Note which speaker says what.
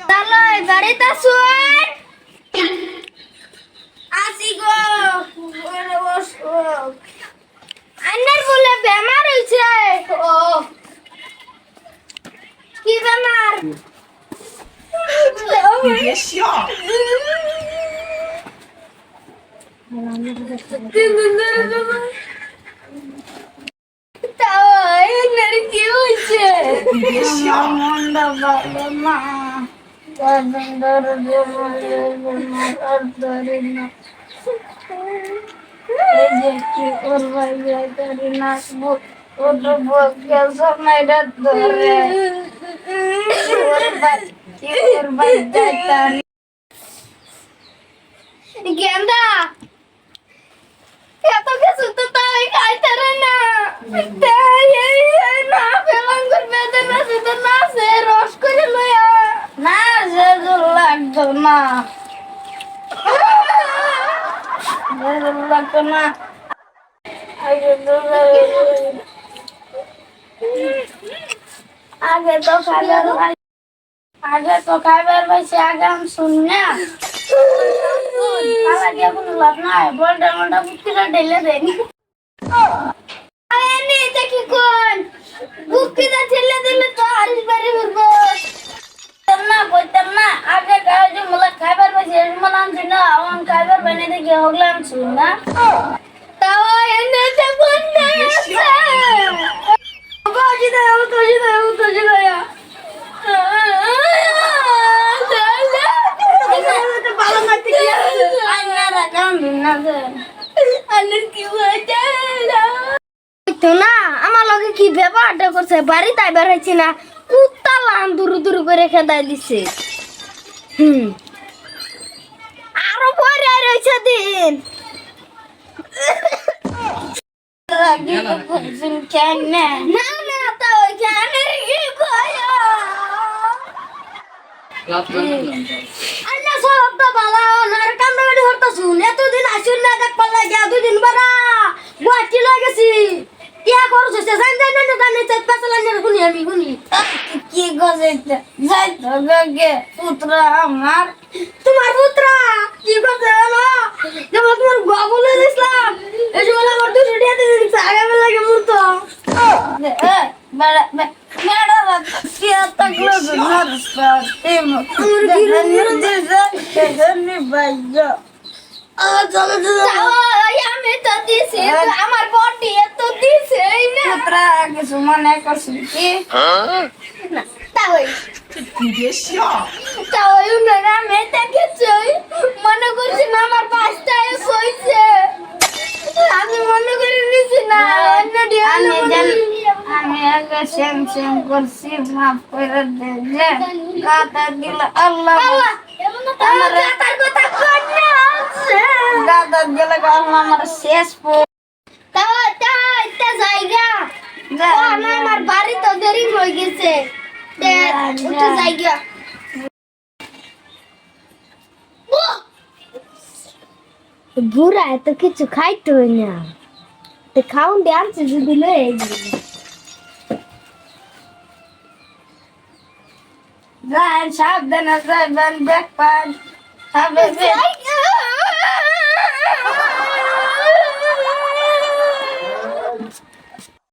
Speaker 1: চলো বাড়িতে শুন আসি গো আন্নার বলে বেমার হইছে ও কি বেমার কি হয়েছে মনটা ভালো না কি করবাই না গেন্দা এত কিছু তো তাই খাইতে না না পেলাম করবে না শুধু না সে রস করে লয়া না যে লাগতো না লাগতো না আগে তো খাইবার পাইছে আগে আমি শুনি না কোনো লাভ নাই বলটা মনটা বুকিটা ঢেলে দেয়নি কি কোন বুকিটা ঠেলে দিলে তো হারিস বাড়ি ঘুরবো না বলতাম না আগে গায়ে যে মোলা খাইবার পাইছে মনে আনছি না আমার খাইবার বাইনে দেখে হগলে আমি শুনি না তাও এনে কোন বাজি দাও তোজি দাও তোজি দাও ভালো মারতে কি আন্নারা কাম না আন্নার কি হয়েছে তো না আমার লগে কি ব্যাপারটা করছে বাড়ি তাই বের হইছে না কুত্তা লান দূর দূর করে খেদাই দিছে আরো পরে রইছে দিন না না তো কেন কি কয়া আল্লাহ সব তো ভালো ওনার কামড়ে হতো শুন এতদিন আসুন না দেখ পাল্লা গিয়া দুদিন বারা গুয়াহাটি লাগেছি ইয়া করছ সে জান জান না জানে চাই পাতলা না শুনি আমি শুনি কি গজাইতে যাই তো গগে পুত্র আমার তোমার পুত্র কি করছে না যেমন তোমার গবলে দিছলাম এই সময় আমার তো রেডিয়া দিয়ে দিছে আগে লাগে মুরতো বড় বড় কি আতা ক্লোজ না তেম দেখনি বাইজা আমি তো দিছি আমার বডি এত দিছে না পুত্র কিছু মনে করছিস কি না তাই তাই না আমি দেখেছি মনে করছি না আমার পাঁচটায় কইছে আমি মনে করে নিছি না আমি আগে সেম সেম করছি মাফ করে দে যে গাতা দিল আল্লাহ আমার গাতার কথা কোন না গাতা দিল আল্লাহ আমার শেষ তা জায়গা আমার বাড়ি তো দেরি হয়ে গেছে উঠে জায়গা বুড়া এত কিছু খাইতে হয় না তো খাউন দিয়ে আনছে যদি লয়ে যান সাবধানে যাবেন ব্যাগ পান